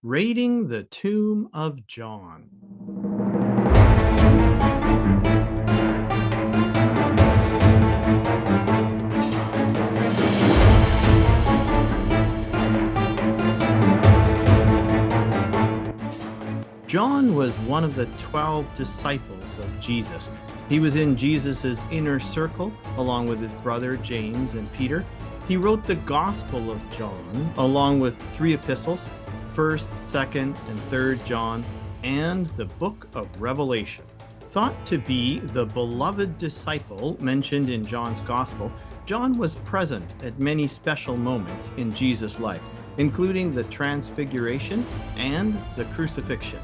Raiding the Tomb of John. John was one of the 12 disciples of Jesus. He was in Jesus's inner circle, along with his brother James and Peter. He wrote the Gospel of John, along with 3 epistles, 1st, 2nd, and 3rd John, and the book of Revelation. Thought to be the beloved disciple mentioned in John's Gospel, John was present at many special moments in Jesus' life, including the Transfiguration and the Crucifixion.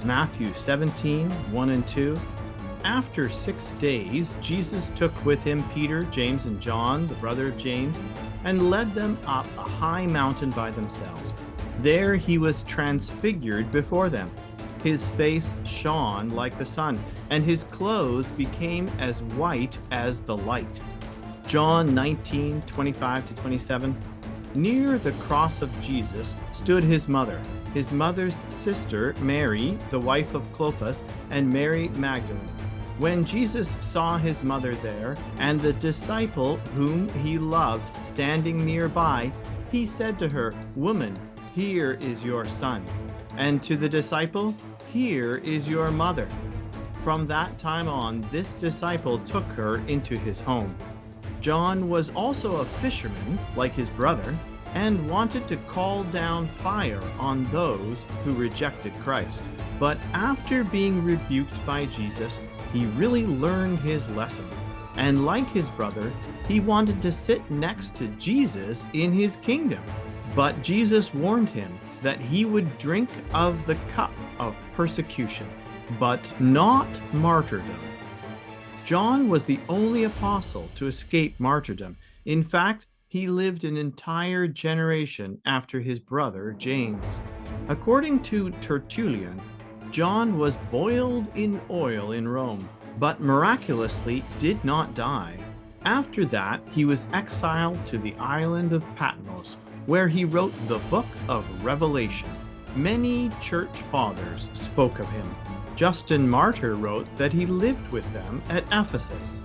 Matthew 17, 1 and 2. After 6 days, Jesus took with him Peter, James, and John, the brother of James, and led them up a high mountain by themselves. There he was transfigured before them. His face shone like the sun, and his clothes became as white as the light. John 19, 25-27. Near the cross of Jesus stood his mother's sister Mary, the wife of Clopas, and Mary Magdalene. When Jesus saw his mother there, and the disciple whom he loved standing nearby, he said to her, "Woman, here is your son." And to the disciple, "Here is your mother." From that time on, this disciple took her into his home. John was also a fisherman, like his brother, and wanted to call down fire on those who rejected Christ. But after being rebuked by Jesus, he really learned his lesson. And like his brother, he wanted to sit next to Jesus in his kingdom. But Jesus warned him that he would drink of the cup of persecution, but not martyrdom. John was the only apostle to escape martyrdom. In fact, he lived an entire generation after his brother James. According to Tertullian, John was boiled in oil in Rome, but miraculously did not die. After that, he was exiled to the island of Patmos, where he wrote the book of Revelation. Many church fathers spoke of him. Justin Martyr wrote that he lived with them at Ephesus.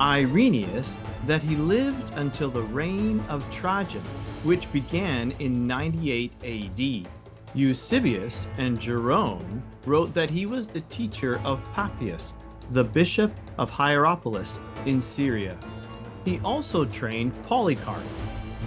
Irenaeus that he lived until the reign of Trajan, which began in 98 AD. Eusebius and Jerome wrote that he was the teacher of Papias, the bishop of Hierapolis in Syria. He also trained Polycarp,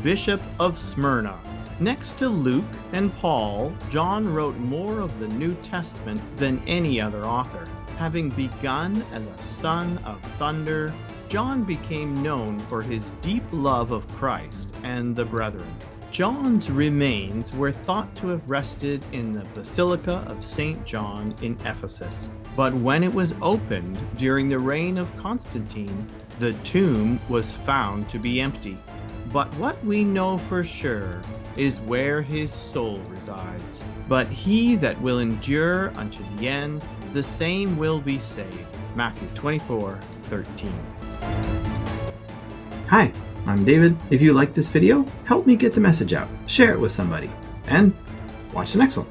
bishop of Smyrna. Next to Luke and Paul, John wrote more of the New Testament than any other author. Having begun as a son of thunder, John became known for his deep love of Christ and the brethren. John's remains were thought to have rested in the Basilica of St. John in Ephesus. But when it was opened during the reign of Constantine, the tomb was found to be empty. But what we know for sure is where his soul resides. But he that will endure unto the end, the same will be saved. Matthew 24:13. Hi, I'm David. If you like this video, help me get the message out. Share it with somebody. And watch the next one.